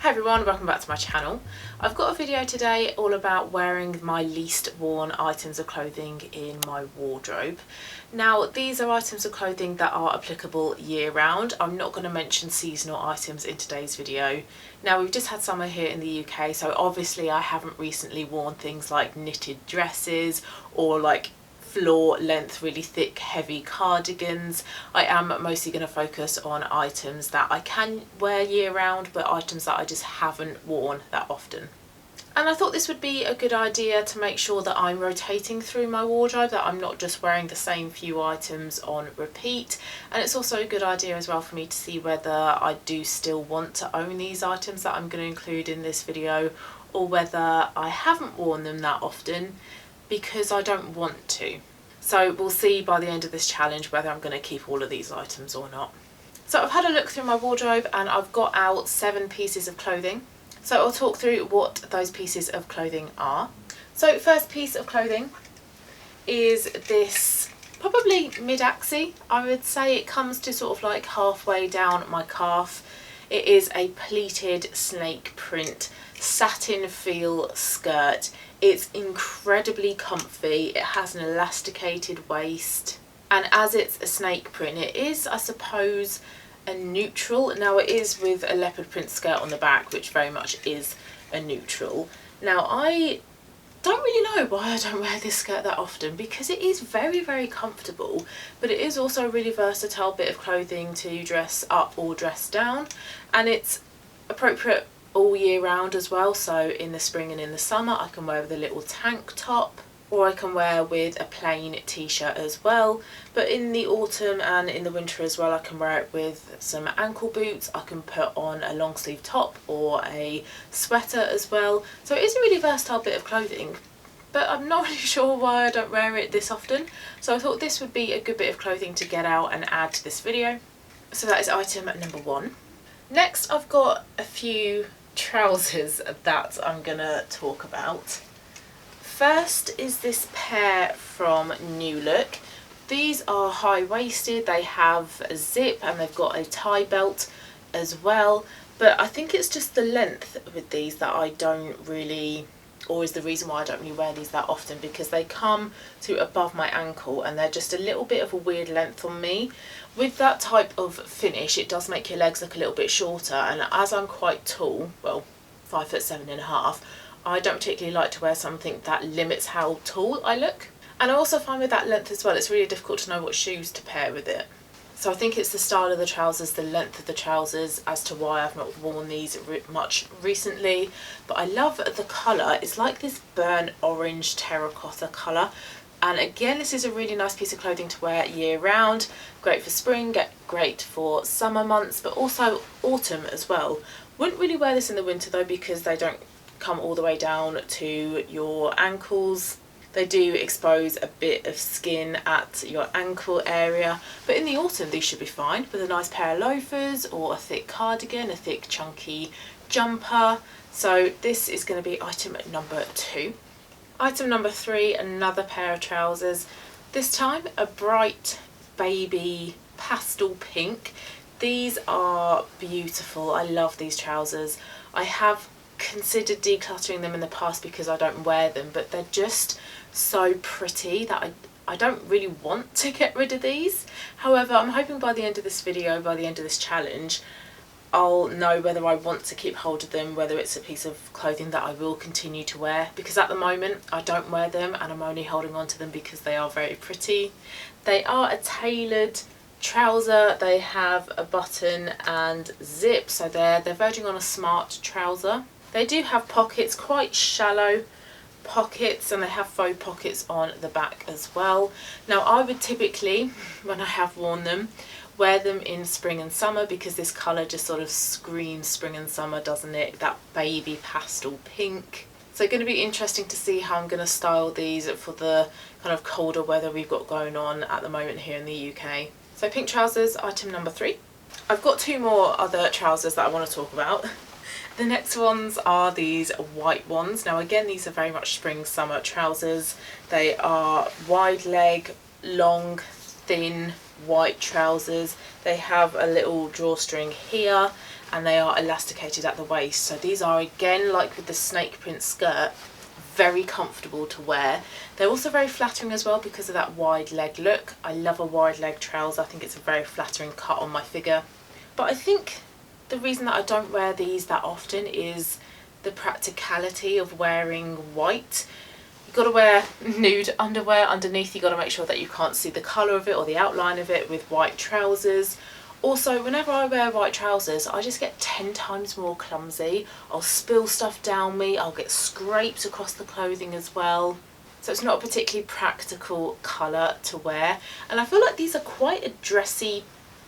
Hi everyone, welcome back to my channel. I've got a video today all about wearing my least worn items of clothing in my wardrobe. Now these are items of clothing that are applicable year round. I'm not going to mention seasonal items in today's video. Now we've just had summer here in the UK, so obviously I haven't recently worn things like knitted dresses or like floor length really thick heavy cardigans. I am mostly going to focus on items that I can wear year round, but items that I just haven't worn that often. And I thought this would be a good idea to make sure that I'm rotating through my wardrobe, that I'm not just wearing the same few items on repeat. And it's also a good idea as well for me to see whether I do still want to own these items that I'm going to include in this video, or whether I haven't worn them that often because I don't want to. So we'll see by the end of this challenge whether I'm going to keep all of these items or not. So I've had a look through my wardrobe and I've got out 7 pieces of clothing. So I'll talk through what those pieces of clothing are. So first piece of clothing is this probably mid-axi. I would say it comes to sort of like halfway down my calf. It is a pleated snake print satin feel skirt. It's incredibly comfy. It has an elasticated waist, and as it's a snake print, it is, I suppose, a neutral. Now it is with a leopard print skirt on the back, which very much is a neutral. Now I don't really know why I don't wear this skirt that often, because it is very comfortable, but it is also a really versatile bit of clothing to dress up or dress down, and it's appropriate all year round as well. So in the spring and in the summer I can wear with a little tank top, or I can wear with a plain t-shirt as well. But in the autumn and in the winter as well, I can wear it with some ankle boots. I can put on a long sleeve top or a sweater as well. So it is a really versatile bit of clothing, but I'm not really sure why I don't wear it this often. So I thought this would be a good bit of clothing to get out and add to this video. So that is item number 1. Next I've got a few trousers that I'm gonna talk about. First is this pair from New Look. These are high-waisted, they have a zip and they've got a tie belt as well, but I think it's just the length with these that I don't really, or is the reason why I don't really wear these that often, because they come to above my ankle and they're just a little bit of a weird length on me. With that type of finish, it does make your legs look a little bit shorter, and as I'm quite tall, well 5'7.5", I don't particularly like to wear something that limits how tall I look. And I also find with that length as well, it's really difficult to know what shoes to pair with it. So I think it's the style of the trousers, the length of the trousers, as to why I've not worn these much recently. But I love the colour. It's like this burnt orange terracotta colour. And again, this is a really nice piece of clothing to wear year round. Great for spring, great for summer months, but also autumn as well. Wouldn't really wear this in the winter though, because they don't come all the way down to your ankles. They do expose a bit of skin at your ankle area, but in the autumn these should be fine with a nice pair of loafers or a thick cardigan, a thick chunky jumper. So this is going to be item number 2. Item number 3, another pair of trousers, this time a bright baby pastel pink. These are beautiful. I love these trousers. I have considered decluttering them in the past because I don't wear them, but they're just so pretty that I don't really want to get rid of these. However, I'm hoping by the end of this video, by the end of this challenge, I'll know whether I want to keep hold of them, whether it's a piece of clothing that I will continue to wear, because at the moment I don't wear them and I'm only holding on to them because they are very pretty. They are a tailored trouser. They have a button and zip, so they're verging on a smart trouser. They do have pockets, quite shallow pockets, and they have faux pockets on the back as well. Now I would typically, when I have worn them, wear them in spring and summer, because this colour just sort of screams spring and summer, doesn't it? That baby pastel pink. So going to be interesting to see how I'm going to style these for the kind of colder weather we've got going on at the moment here in the UK. So pink trousers, item number 3. I've got 2 more other trousers that I want to talk about. The next ones are these white ones. Now again, these are very much spring summer trousers. They are wide leg, long, thin, white trousers. They have a little drawstring here and they are elasticated at the waist. So these are, again, like with the snake print skirt, very comfortable to wear. They're also very flattering as well because of that wide leg look. I love a wide leg trouser. I think it's a very flattering cut on my figure. But I think the reason that I don't wear these that often is the practicality of wearing white. You've got to wear nude underwear underneath. You've got to make sure that you can't see the colour of it or the outline of it with white trousers. Also, whenever I wear white trousers, I just get 10 times more clumsy. I'll spill stuff down me, I'll get scrapes across the clothing as well. So it's not a particularly practical colour to wear. And I feel like these are quite a dressy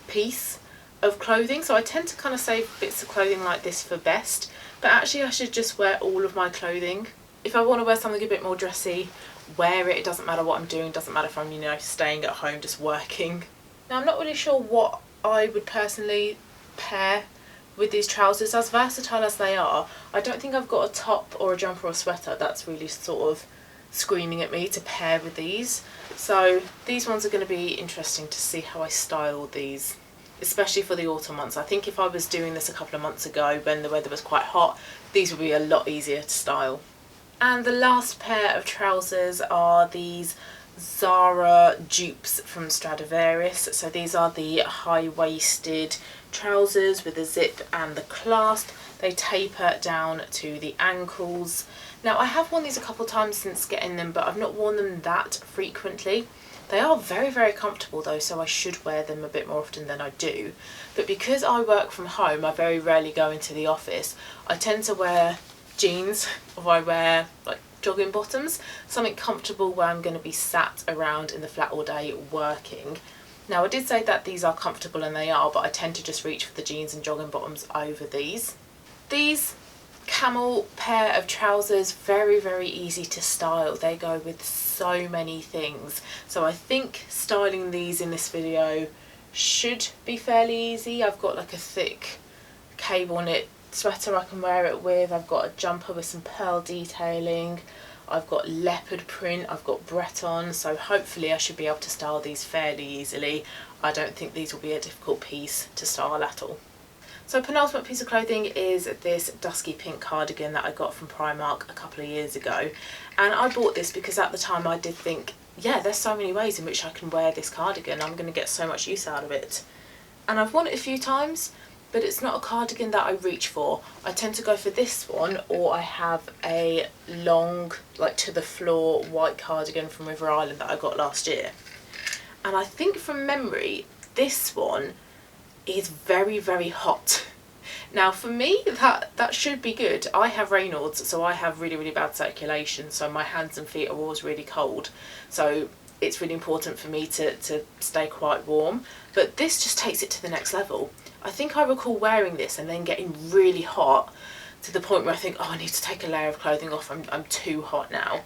piece of clothing, so I tend to kind of save bits of clothing like this for best. But actually I should just wear all of my clothing. If I want to wear something a bit more dressy, wear it. It doesn't matter what I'm doing, doesn't matter if I'm, you know, staying at home just working. Now I'm not really sure what I would personally pair with these trousers. As versatile as they are, I don't think I've got a top or a jumper or a sweater that's really sort of screaming at me to pair with these. So these ones are going to be interesting to see how I style these, especially for the autumn months. I think if I was doing this a couple of months ago when the weather was quite hot, these would be a lot easier to style. And the last pair of trousers are these Zara dupes from Stradivarius. So these are the high-waisted trousers with the zip and the clasp. They taper down to the ankles. Now I have worn these a couple of times since getting them, but I've not worn them that frequently. They are very, very comfortable though, so I should wear them a bit more often than I do. But because I work from home, I very rarely go into the office. I tend to wear jeans, or I wear like jogging bottoms, something comfortable where I'm going to be sat around in the flat all day working. Now I did say that these are comfortable, and they are, but I tend to just reach for the jeans and jogging bottoms over these. These camel pair of trousers, very, very easy to style. They go with so many things. So I think styling these in this video should be fairly easy. I've got like a thick cable knit sweater I can wear it with. I've got a jumper with some pearl detailing. I've got leopard print. I've got Breton. So hopefully I should be able to style these fairly easily. I don't think these will be a difficult piece to style at all. So penultimate piece of clothing is this dusky pink cardigan that I got from Primark a couple of years ago. And I bought this because at the time I did think, yeah, there's so many ways in which I can wear this cardigan. I'm going to get so much use out of it. And I've worn it a few times, but it's not a cardigan that I reach for. I tend to go for this one, or I have a long, like to the floor white cardigan from River Island that I got last year. And I think from memory, this one is very, very hot. Now for me, that should be good. I have Raynaud's, so I have really, really bad circulation, so my hands and feet are always really cold. So it's really important for me to stay quite warm. But this just takes it to the next level. I think I recall wearing this and then getting really hot to the point where I think, oh, I need to take a layer of clothing off. I'm too hot now.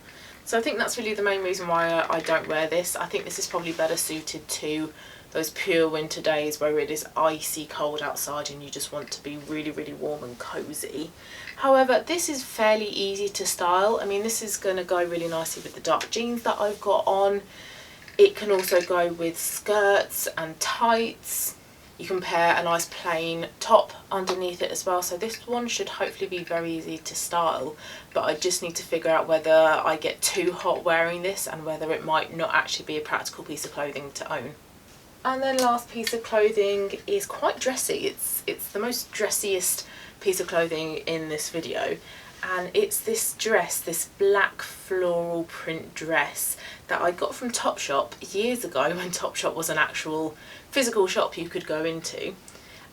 So I think that's really the main reason why I don't wear this. I think this is probably better suited to those pure winter days where it is icy cold outside and you just want to be really, really warm and cozy. However, this is fairly easy to style. I mean, this is going to go really nicely with the dark jeans that I've got on. It can also go with skirts and tights. You can pair a nice plain top underneath it as well. So this one should hopefully be very easy to style, but I just need to figure out whether I get too hot wearing this and whether it might not actually be a practical piece of clothing to own. And then last piece of clothing is quite dressy. It's the most dressiest piece of clothing in this video, and it's this dress, this black floral print dress that I got from Topshop years ago when Topshop was an actual physical shop you could go into.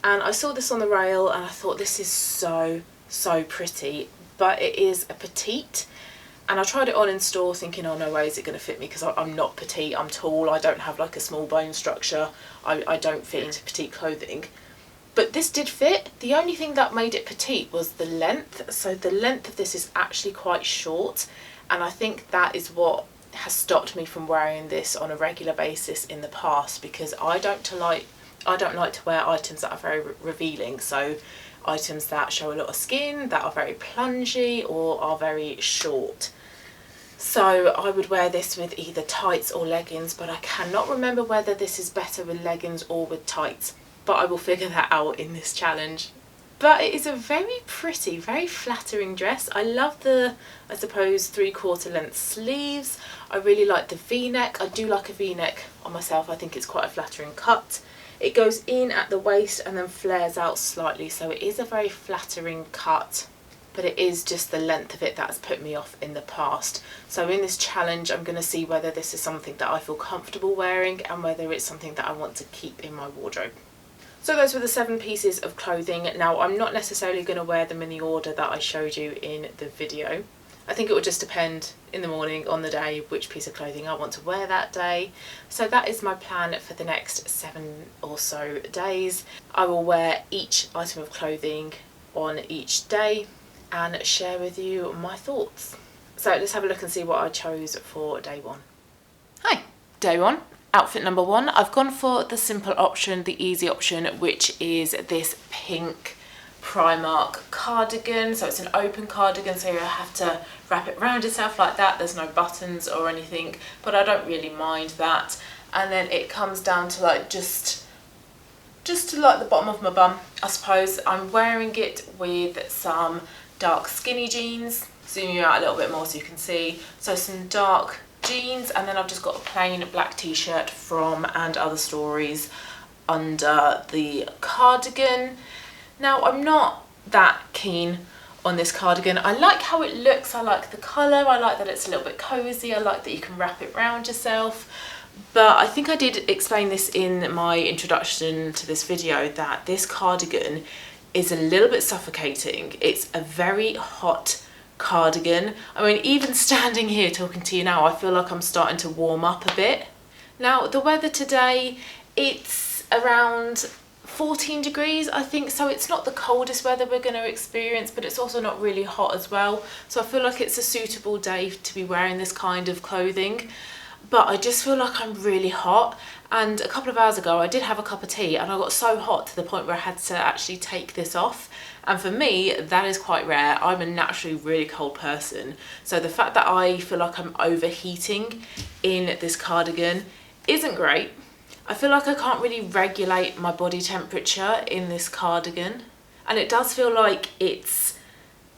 And I saw this on the rail and I thought, this is so, so pretty, but it is a petite. And I tried it on in store thinking, oh no way is it going to fit me, because I'm not petite, I'm tall, I don't have like a small bone structure, I don't fit into petite clothing. But this did fit. The only thing that made it petite was the length. So the length of this is actually quite short, and I think that is what has stopped me from wearing this on a regular basis in the past, because I don't like to wear items that are very revealing. So items that show a lot of skin, that are very plungy or are very short. So I would wear this with either tights or leggings, but I cannot remember whether this is better with leggings or with tights, but I will figure that out in this challenge. But it is a very pretty, very flattering dress. I love the, I suppose, 3/4 length sleeves. I really like the V-neck. I do like a V-neck on myself. I think it's quite a flattering cut. It goes in at the waist and then flares out slightly, so it is a very flattering cut, but it is just the length of it that has put me off in the past. So in this challenge, I'm going to see whether this is something that I feel comfortable wearing and whether it's something that I want to keep in my wardrobe. So those were the 7 pieces of clothing. Now, I'm not necessarily going to wear them in the order that I showed you in the video. I think it will just depend in the morning, on the day, which piece of clothing I want to wear that day. So that is my plan for the next 7 or so days. I will wear each item of clothing on each day and share with you my thoughts. So let's have a look and see what I chose for day 1. Hi, day 1. Outfit number 1, I've gone for the simple option, the easy option, which is this pink Primark cardigan. So it's an open cardigan, so you have to wrap it around yourself like that. There's no buttons or anything, but I don't really mind that. And then it comes down to like just to like the bottom of my bum, I suppose. I'm wearing it with some dark skinny jeans. Zoom you out a little bit more so you can see. So some dark jeans, and then I've just got a plain black t-shirt from And Other Stories under the cardigan. Now, I'm not that keen on this cardigan. I like how it looks, I like the colour, I like that it's a little bit cosy, I like that you can wrap it around yourself. But I think I did explain this in my introduction to this video, that this cardigan is a little bit suffocating. It's a very hot cardigan. I mean, even standing here talking to you now, I feel like I'm starting to warm up a bit. Now, the weather today, it's around 14 degrees, I think, so it's not the coldest weather we're going to experience, but it's also not really hot as well. So I feel like it's a suitable day to be wearing this kind of clothing. But I just feel like I'm really hot, and a couple of hours ago I did have a cup of tea and I got so hot to the point where I had to actually take this off. And for me, that is quite rare. I'm a naturally really cold person, so the fact that I feel like I'm overheating in this cardigan isn't great. I feel like I can't really regulate my body temperature in this cardigan, and it does feel like it's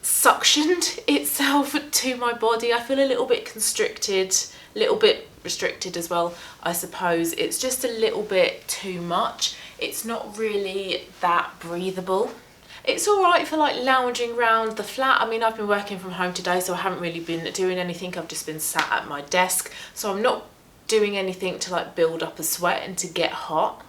suctioned itself to my body. I feel a little bit constricted, a little bit restricted as well, I suppose. It's just a little bit too much. It's not really that breathable. It's all right for like lounging around the flat. I mean, I've been working from home today, so I haven't really been doing anything. I've just been sat at my desk, so I'm not doing anything to like build up a sweat and to get hot.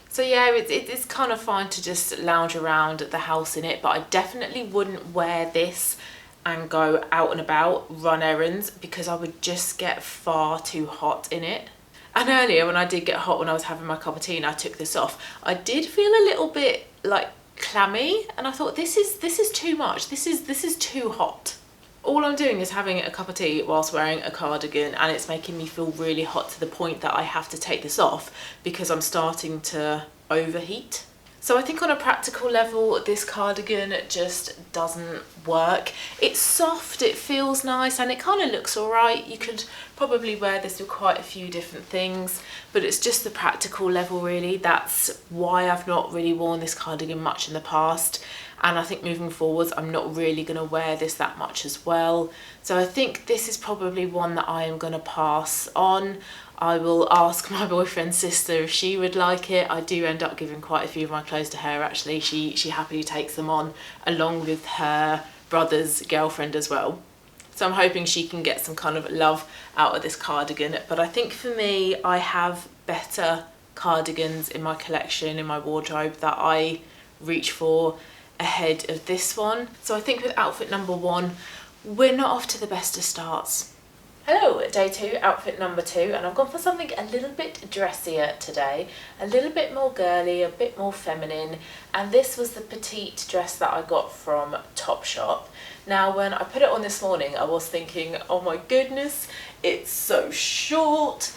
So yeah, it's kind of fine to just lounge around the house in it, but I definitely wouldn't wear this and go out and about, run errands, because I would just get far too hot in it. And earlier when I did get hot when I was having my cup of tea and I took this off, I did feel a little bit like clammy, and I thought this is too much. This is too hot. All I'm doing is having a cup of tea whilst wearing a cardigan, and it's making me feel really hot to the point that I have to take this off because I'm starting to overheat. So I think on a practical level, this cardigan just doesn't work. It's soft, it feels nice, and it kind of looks all right. You could probably wear this with quite a few different things, but it's just the practical level really. That's why I've not really worn this cardigan much in the past. And I think moving forwards, I'm not really going to wear this that much as well. So I think this is probably one that I am going to pass on. I will ask my boyfriend's sister if she would like it. I do end up giving quite a few of my clothes to her actually. She happily takes them on along with her brother's girlfriend as well. So I'm hoping she can get some kind of love out of this cardigan. But I think for me, I have better cardigans in my collection, in my wardrobe, that I reach for ahead of this one. So I think with outfit number 1, we're not off to the best of starts. Hello, day 2, outfit number 2, and I've gone for something a little bit dressier today, a little bit more girly, a bit more feminine, and this was the Petite dress that I got from Topshop. Now when I put it on this morning, I was thinking, oh my goodness, it's so short,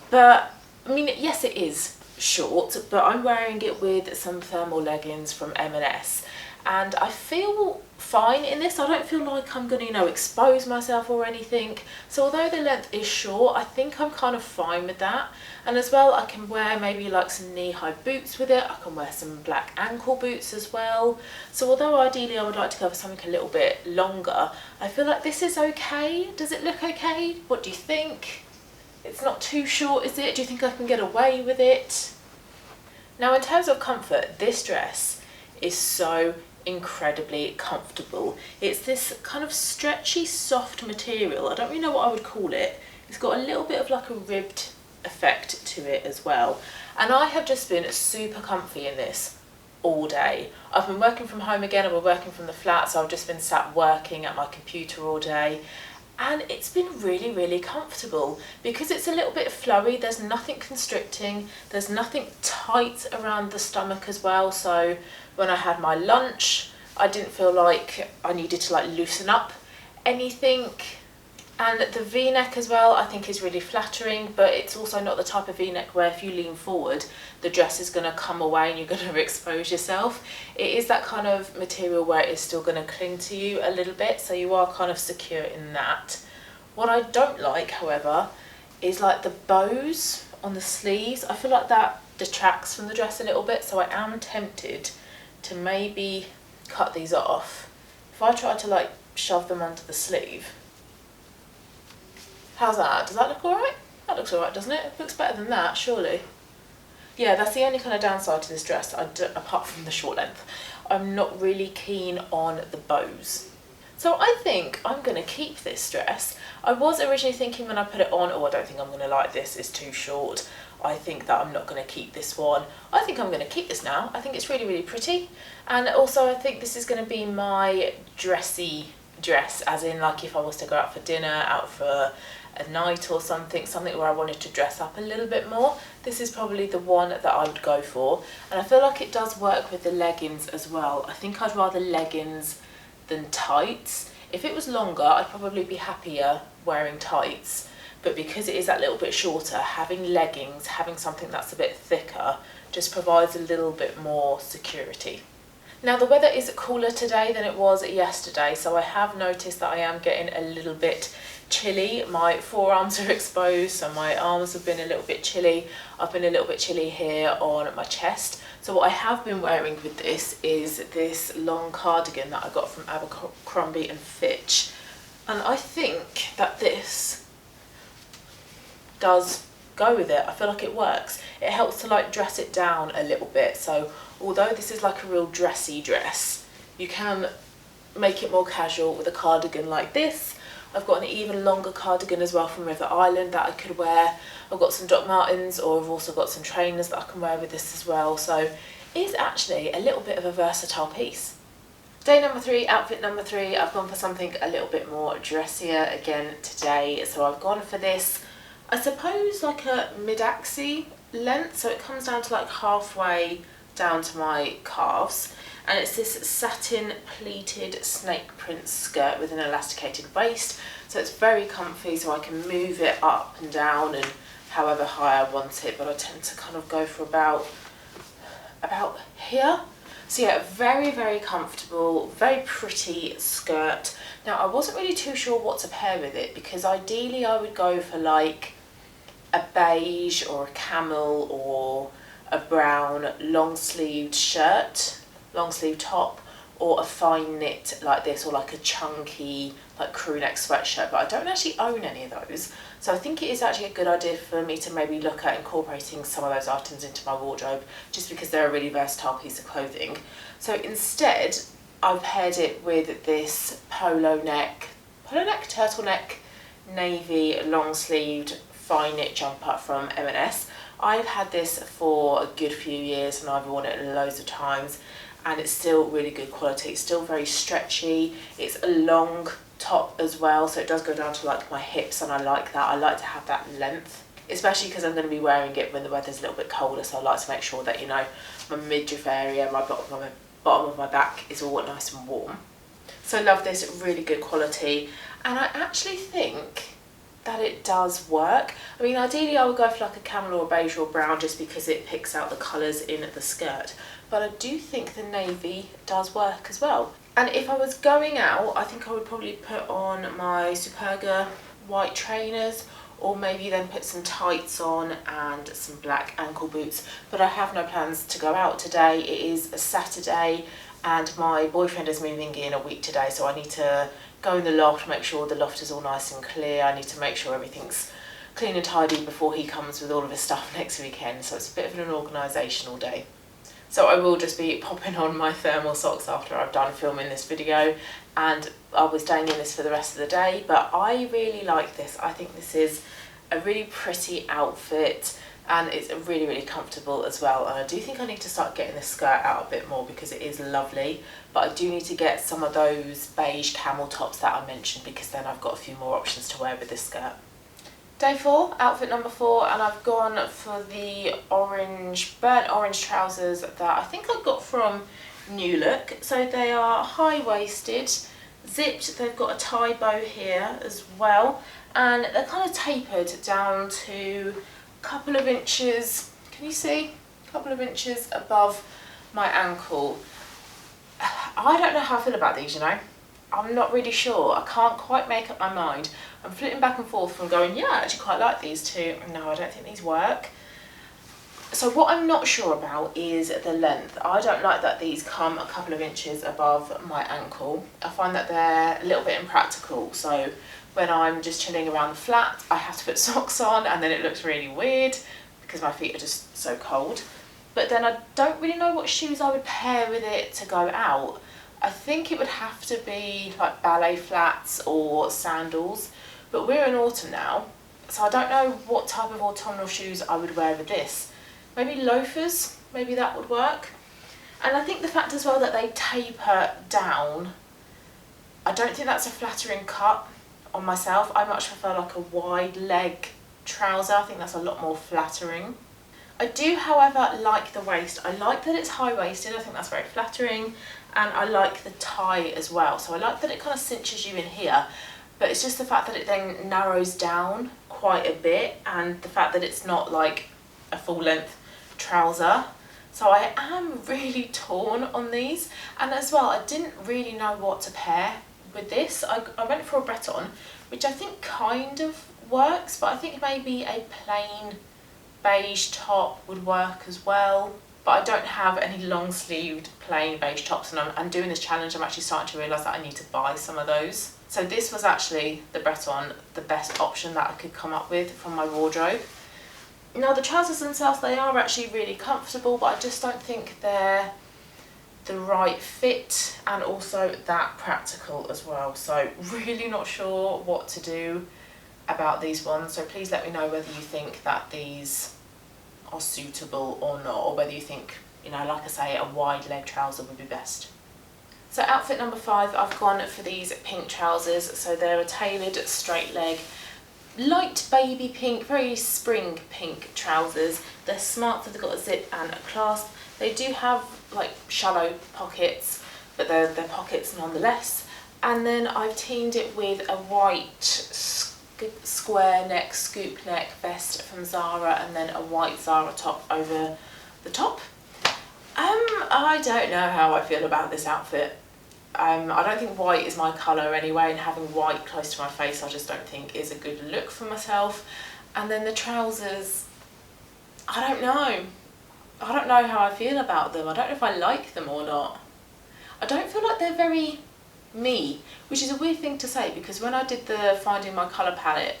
but I mean, yes it is short, but I'm wearing it with some thermal leggings from M&S. and I feel fine in this. I don't feel like I'm going to, you know, expose myself or anything. So although the length is short, I think I'm kind of fine with that. And as well, I can wear maybe like some knee-high boots with it. I can wear some black ankle boots as well. So although ideally I would like to go for something a little bit longer, I feel like this is okay. Does it look okay? What do you think? It's not too short, is it? Do you think I can get away with it? Now, in terms of comfort, this dress is so incredibly comfortable. It's this kind of stretchy, soft material. I don't really know what I would call it. It's got a little bit of like a ribbed effect to it as well. And I have just been super comfy in this all day. I've been working from home again. I've been working from the flat, so I've just been sat working at my computer all day. And it's been really, really comfortable because it's a little bit flowy. There's nothing constricting. There's nothing tight around the stomach as well. So when I had my lunch, I didn't feel like I needed to like loosen up anything. And the V-neck as well, I think is really flattering, but it's also not the type of V-neck where if you lean forward, the dress is going to come away and you're going to expose yourself. It is that kind of material where it is still going to cling to you a little bit, so you are kind of secure in that. What I don't like, however, is like the bows on the sleeves. I feel like that detracts from the dress a little bit, so I am tempted to maybe cut these off. If I try to like shove them under the sleeve. How's that? Does that look alright? That looks alright, doesn't it? It looks better than that, surely. Yeah, that's the only kind of downside to this dress, apart from the short length. I'm not really keen on the bows. So I think I'm going to keep this dress. I was originally thinking when I put it on, oh, I don't think I'm going to like this, it's too short. I think that I'm not going to keep this one. I think I'm going to keep this now. I think it's really, really pretty. And also I think this is going to be my dressy dress, as in like if I was to go out for dinner, out for a night or something where I wanted to dress up a little bit more, this is probably the one that I would go for. And I feel like it does work with the leggings as well. I think I'd rather leggings than tights. If it was longer, I'd probably be happier wearing tights, but because it is that little bit shorter, having leggings, having something that's a bit thicker, just provides a little bit more security. Now the weather is cooler today than it was yesterday, so I have noticed that I am getting a little bit chilly. My forearms are exposed, so my arms have been a little bit chilly. I've been a little bit chilly here on my chest. So what I have been wearing with this is this long cardigan that I got from Abercrombie and Fitch. And I think that this does go with it. I feel like it works. It helps to like dress it down a little bit. So although this is like a real dressy dress, you can make it more casual with a cardigan like this. I've got an even longer cardigan as well from River Island that I could wear. I've got some Doc Martens, or I've also got some trainers that I can wear with this as well. So it's actually a little bit of a versatile piece. Day number 3, outfit number 3, I've gone for something a little bit more dressier again today. So I've gone for this, I suppose like a mid-axi length. So it comes down to like halfway down to my calves. And it's this satin pleated snake print skirt with an elasticated waist. So it's very comfy, so I can move it up and down and however high I want it, but I tend to kind of go for about here. So yeah, very, very comfortable, very pretty skirt. Now I wasn't really too sure what to pair with it, because ideally I would go for like a beige or a camel or a brown long sleeved shirt, long sleeve top, or a fine knit like this, or like a chunky like crew neck sweatshirt, but I don't actually own any of those. So I think it is actually a good idea for me to maybe look at incorporating some of those items into my wardrobe, just because they're a really versatile piece of clothing. So instead I've paired it with this polo neck, turtleneck, navy long sleeved fine knit jumper from M&S. I've had this for a good few years and I've worn it loads of times, and it's still really good quality. It's still very stretchy. It's a long top as well, so it does go down to like my hips, and I like that. I like to have that length, especially because I'm going to be wearing it when the weather's a little bit colder, so I like to make sure that, you know, my midriff area, my bottom of my back is all nice and warm. So I love this, really good quality, and I actually think that it does work. I mean, ideally I would go for like a camel or a beige or brown just because it picks out the colours in the skirt. But I do think the navy does work as well. And if I was going out, I think I would probably put on my Superga white trainers, or maybe then put some tights on and some black ankle boots. But I have no plans to go out today. It is a Saturday and my boyfriend is moving in a week today, so I need to go in the loft, make sure the loft is all nice and clear. I need to make sure everything's clean and tidy before he comes with all of his stuff next weekend, so it's a bit of an organisational day. So I will just be popping on my thermal socks after I've done filming this video, and I'll be staying in this for the rest of the day. But I really like this. I think this is a really pretty outfit and it's really, really comfortable as well. And I do think I need to start getting the skirt out a bit more because it is lovely, but I do need to get some of those beige camel tops that I mentioned, because then I've got a few more options to wear with this skirt. Day 4, outfit number 4, and I've gone for the burnt orange trousers that I think I got from New Look. So they are high-waisted, zipped, they've got a tie bow here as well, and they're kind of tapered down to a couple of inches, can you see? A couple of inches above my ankle. I don't know how I feel about these, you know. I'm not really sure. I can't quite make up my mind. I'm flitting back and forth from going, yeah, I actually quite like these two. No, I don't think these work. So what I'm not sure about is the length. I don't like that these come a couple of inches above my ankle. I find that they're a little bit impractical. So when I'm just chilling around the flat, I have to put socks on and then it looks really weird because my feet are just so cold. But then I don't really know what shoes I would pair with it to go out. I think it would have to be like ballet flats or sandals, but we're in autumn now, so I don't know what type of autumnal shoes I would wear with this. Maybe loafers, maybe that would work. And I think the fact as well that they taper down, I don't think that's a flattering cut on myself. I much prefer like a wide leg trouser. I think that's a lot more flattering. I do, however, like the waist. I like that it's high-waisted. I think that's very flattering. And I like the tie as well. So I like that it kind of cinches you in here, but it's just the fact that it then narrows down quite a bit, and the fact that it's not like a full-length trouser. So I am really torn on these. And as well, I didn't really know what to pair with this. I went for a Breton, which I think kind of works, but I think maybe a plain beige top would work as well. But I don't have any long sleeved plain beige tops, and I'm doing this challenge. I'm actually starting to realise that I need to buy some of those. So this was actually the Breton, the best option that I could come up with from my wardrobe. Now the trousers themselves, they are actually really comfortable, but I just don't think they're the right fit and also that practical as well. So really not sure what to do about these ones. So please let me know whether you think that these are suitable or not, or whether you think, you know, like I say, a wide leg trouser would be best. So outfit number 5, I've gone for these pink trousers. So they're a tailored straight leg, light baby pink, very spring pink trousers. They're smart, so they've got a zip and a clasp. They do have like shallow pockets, but they're pockets nonetheless. And then I've teamed it with a white square neck, scoop neck vest from Zara, and then a white Zara top over the top. I don't know how I feel about this outfit. I don't think white is my colour anyway, and having white close to my face I just don't think is a good look for myself. And then the trousers, I don't know how I feel about them. I don't know if I like them or not. I don't feel like they're very me, which is a weird thing to say, because when I did the finding my colour palette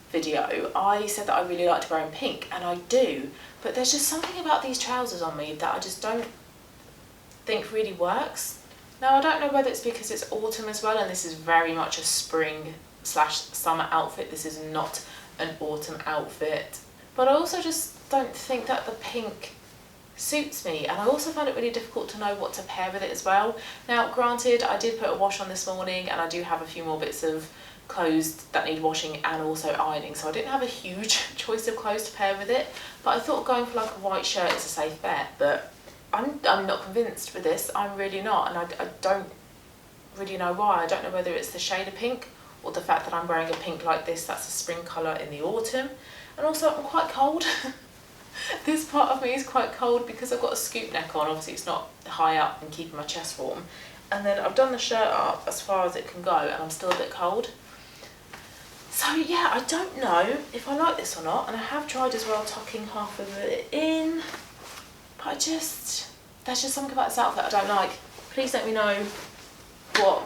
video, I said that I really liked wearing pink, and I do, but there's just something about these trousers on me that I just don't think really works. Now I don't know whether it's because it's autumn as well, and this is very much a spring / summer outfit. This is not an autumn outfit, but I also just don't think that the pink suits me, and I also found it really difficult to know what to pair with it as well. Now granted, I did put a wash on this morning, and I do have a few more bits of clothes that need washing and also ironing, so I didn't have a huge choice of clothes to pair with it, but I thought going for like a white shirt is a safe bet. But I'm not convinced with this. I'm really not, and I don't really know why. I don't know whether it's the shade of pink or the fact that I'm wearing a pink like this, that's a spring colour in the autumn. And also I'm quite cold. This part of me is quite cold because I've got a scoop neck on, obviously it's not high up and keeping my chest warm. And then I've done the shirt up as far as it can go and I'm still a bit cold. So yeah, I don't know if I like this or not, and I have tried as well tucking half of it in, but there's just something about this outfit I don't like. Please let me know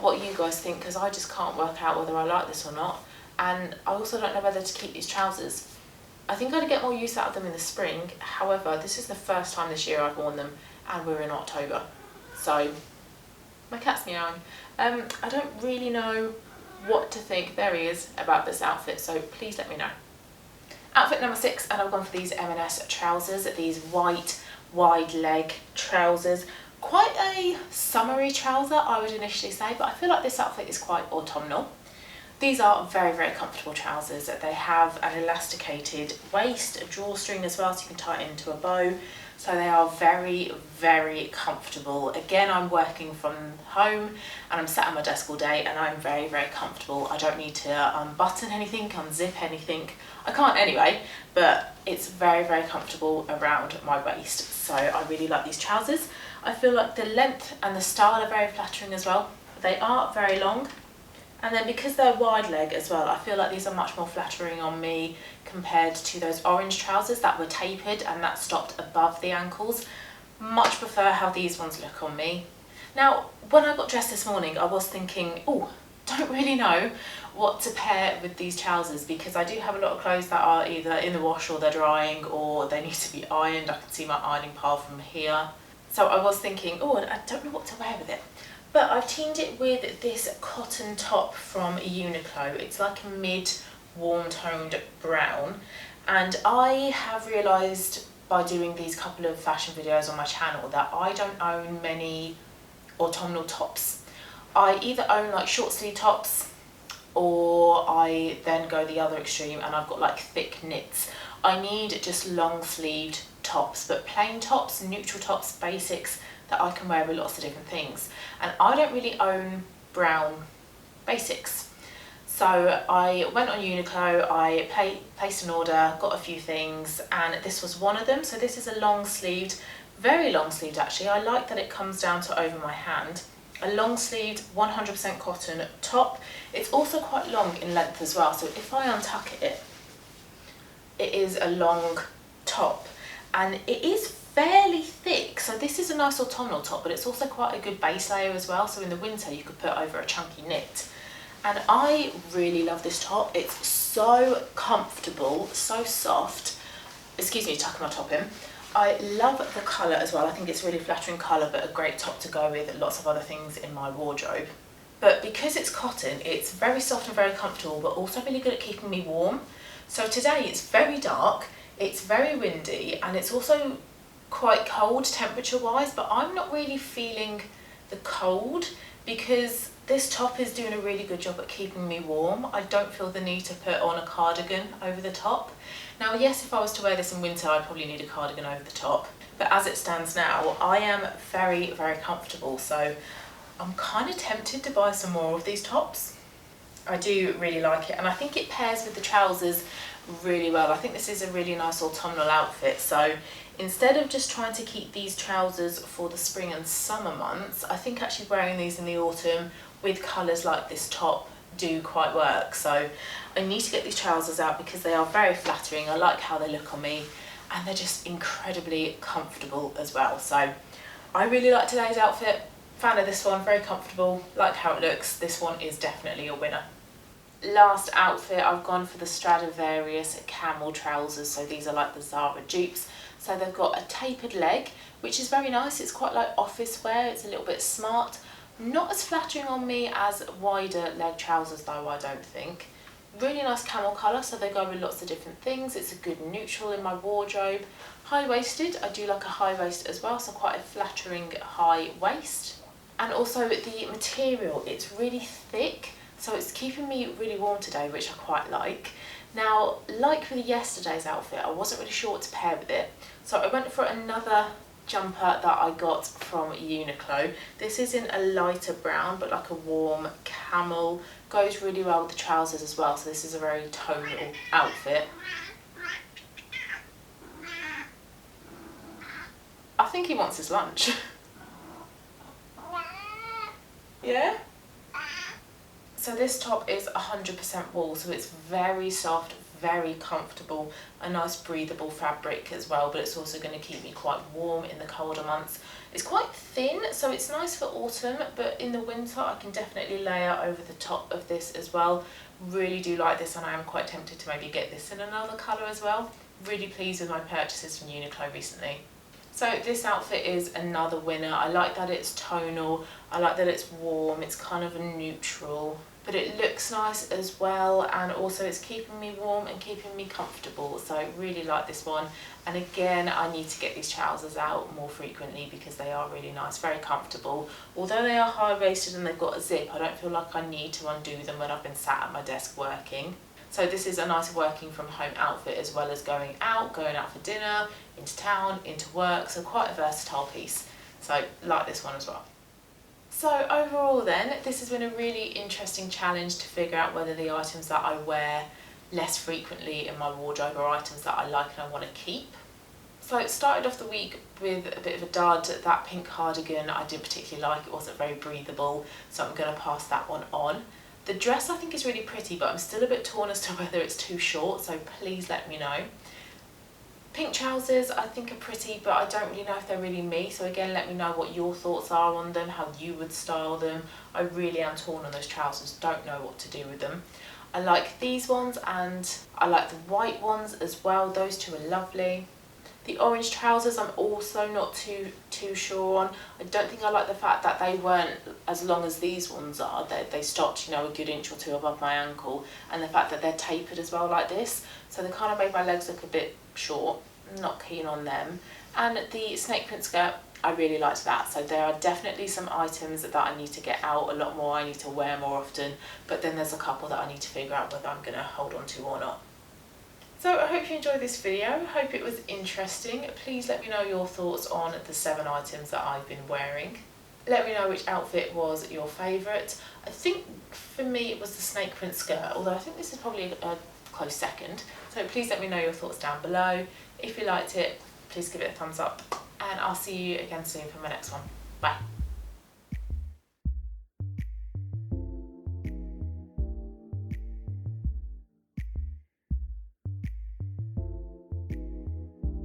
what you guys think, because I just can't work out whether I like this or not. And I also don't know whether to keep these trousers. I think I'd get more use out of them in the spring. However, this is the first time this year I've worn them and we're in October. So, my cat's meowing. I don't really know what to think, there he is, about this outfit, so please let me know. Outfit number 6, and I've gone for these M&S trousers, these white wide leg trousers. Quite a summery trouser I would initially say, but I feel like this outfit is quite autumnal. These are very, very comfortable trousers. They have an elasticated waist, a drawstring as well, so you can tie it into a bow. So they are very, very comfortable. Again, I'm working from home and I'm sat at my desk all day and I'm very, very comfortable. I don't need to unbutton anything, unzip anything. I can't anyway, but it's very, very comfortable around my waist. So I really like these trousers. I feel like the length and the style are very flattering as well. They are very long. And then because they're wide leg as well, I feel like these are much more flattering on me compared to those orange trousers that were tapered and that stopped above the ankles. Much prefer how these ones look on me. Now, when I got dressed this morning, I was thinking, oh, don't really know what to pair with these trousers, because I do have a lot of clothes that are either in the wash or they're drying or they need to be ironed. I can see my ironing pile from here. So I was thinking, oh, I don't know what to wear with it. But I've teamed it with this cotton top from Uniqlo. It's like a mid warm toned brown, and I have realised by doing these couple of fashion videos on my channel that I don't own many autumnal tops. I either own like short sleeve tops, or I then go the other extreme and I've got like thick knits. I need just long sleeved tops, but plain tops, neutral tops, basics that I can wear with lots of different things. And I don't really own brown basics. So I went on Uniqlo, I placed an order, got a few things, and this was one of them. So this is a long sleeved, very long sleeved actually. I like that it comes down to over my hand. A long sleeved 100% cotton top. It's also quite long in length as well. So if I untuck it, it is a long top, and it is fairly thick. So this is a nice autumnal top, but it's also quite a good base layer as well. So in the winter you could put over a chunky knit. And I really love this top. It's so comfortable, so soft. Excuse me, tucking my top in. I love the colour as well. I think it's really flattering colour, but a great top to go with lots of other things in my wardrobe. But because it's cotton, it's very soft and very comfortable, but also really good at keeping me warm. So today it's very dark, it's very windy, and it's also quite cold temperature wise, but I'm not really feeling the cold because this top is doing a really good job at keeping me warm. I don't feel the need to put on a cardigan over the top. Now yes, if I was to wear this in winter I'd probably need a cardigan over the top, but as it stands now I am very, very comfortable, so I'm kind of tempted to buy some more of these tops. I do really like it, and I think it pairs with the trousers really well. I think this is a really nice autumnal outfit, so instead of just trying to keep these trousers for the spring and summer months, I think actually wearing these in the autumn with colours like this top do quite work. So I need to get these trousers out because they are very flattering. I like how they look on me, and they're just incredibly comfortable as well. So I really like today's outfit. Fan of this one, very comfortable, like how it looks. This one is definitely a winner. Last outfit, I've gone for the Stradivarius camel trousers. So these are like the Zara dupes. So they've got a tapered leg, which is very nice. It's quite like office wear. It's a little bit smart. Not as flattering on me as wider leg trousers though, I don't think. Really nice camel colour, so they go with lots of different things. It's a good neutral in my wardrobe. High-waisted, I do like a high waist as well, so quite a flattering high waist. And also the material, it's really thick, so it's keeping me really warm today, which I quite like. Now, like with yesterday's outfit, I wasn't really sure what to pair with it, so I went for another jumper that I got from Uniqlo. This is in a lighter brown, but like a warm camel. Goes really well with the trousers as well, so this is a very tonal outfit. I think he wants his lunch. Yeah? So this top is 100% wool, so it's very soft, very comfortable, a nice breathable fabric as well, but it's also going to keep me quite warm in the colder months. It's quite thin, so it's nice for autumn, but in the winter I can definitely layer over the top of this as well. Really do like this, and I am quite tempted to maybe get this in another colour as well. Really pleased with my purchases from Uniqlo recently. So this outfit is another winner. I like that it's tonal, I like that it's warm, it's kind of a neutral, but it looks nice as well, and also it's keeping me warm and keeping me comfortable, so I really like this one. And again, I need to get these trousers out more frequently because they are really nice, very comfortable. Although they are high-waisted and they've got a zip, I don't feel like I need to undo them when I've been sat at my desk working. So this is a nice working from home outfit as well as going out for dinner, into town, into work, so quite a versatile piece. So like this one as well. So overall then, this has been a really interesting challenge to figure out whether the items that I wear less frequently in my wardrobe are items that I like and I want to keep. So it started off the week with a bit of a dud. That pink cardigan I didn't particularly like, it wasn't very breathable, so I'm going to pass that one on. The dress I think is really pretty, but I'm still a bit torn as to whether it's too short, so please let me know. Pink trousers I think are pretty, but I don't really know if they're really me, so again let me know what your thoughts are on them, how you would style them. I really am torn on those trousers, don't know what to do with them. I like these ones and I like the white ones as well, those two are lovely. The orange trousers I'm also not too sure on. I don't think I like the fact that they weren't as long as these ones are. They stopped, you know, a good inch or two above my ankle, and the fact that they're tapered as well like this, so they kind of made my legs look a bit short. Not keen on them. And the snake print skirt, I really liked that, so there are definitely some items that I need to get out a lot more, I need to wear more often, but then there's a couple that I need to figure out whether I'm going to hold on to or not. So I hope you enjoyed this video, I hope it was interesting. Please let me know your thoughts on the 7 items that I've been wearing. Let me know which outfit was your favourite. I think for me it was the snake print skirt, although I think this is probably a close second. So please let me know your thoughts down below. If you liked it, please give it a thumbs up, and I'll see you again soon for my next one. Bye.